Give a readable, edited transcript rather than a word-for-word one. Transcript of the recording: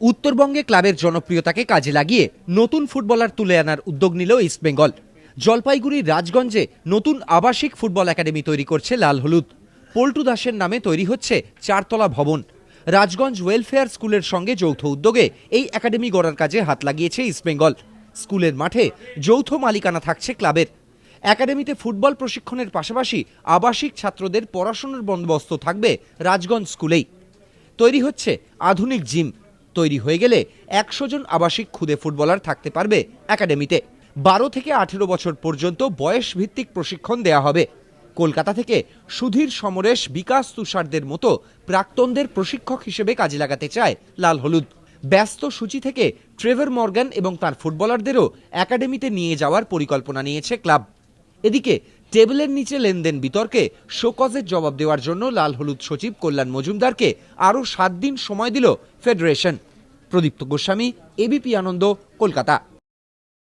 উত্তরবঙ্গে ক্লাবের জনপ্রিয়তাকে কাজে লাগিয়ে নতুন ফুটবলার তুলে আনার উদ্যোগ নিল ইস্টবেঙ্গল। জলপাইগুড়ির রাজগঞ্জে নতুন আবাসিক ফুটবল একাডেমি তৈরি করছে লাল হলুদ। পল্টু দাসের নামে তৈরি হচ্ছে 4তলা ভবন। রাজগঞ্জ ওয়েলফেয়ার স্কুলের সঙ্গে যৌথ উদ্যোগে এই একাডেমি গড়ার কাজে হাত লাগিয়েছে ইস্টবেঙ্গল। স্কুলের মাঠে যৌথ মালিকানা থাকছে ক্লাবের। একাডেমিতে ফুটবল প্রশিক্ষণের পাশাপাশি আবাসিক ছাত্রদের পড়াশোনার বন্দোবস্ত থাকবে রাজগঞ্জ স্কুলেই। তৈরি হচ্ছে আধুনিক জিম। তৈরি হয়ে গেলে 100 জন আবাসিক খুদে ফুটবলার থাকতে পারবে একাডেমিতে। 12 থেকে 18 বছর পর্যন্ত বয়স ভিত্তিক প্রশিক্ষণ দেয়া হবে। কলকাতা থেকে সুধীর সমরেশ, বিকাশ তুষারদের মতো প্রাক্তনদের প্রশিক্ষক হিসেবে কাজে লাগাতে চায় লাল হলুদ। ব্যস্ত সূচি থেকে ট্রেভার মর্গান এবং তার ফুটবলারদেরও একাডেমিতে নিয়ে যাওয়ার পরিকল্পনা নিয়েছে ক্লাব। এদিকে টেবিলের নিচে লেনদেন বিতর্কে শোকজের জবাব দেওয়ার জন্য লাল হলুদ সচিব কল্যাণ মজুমদারকে আরও 7 দিন সময় দিল ফেডারেশন। প্রদীপ্ত গোস্বামী, এবিপি আনন্দ, কলকাতা।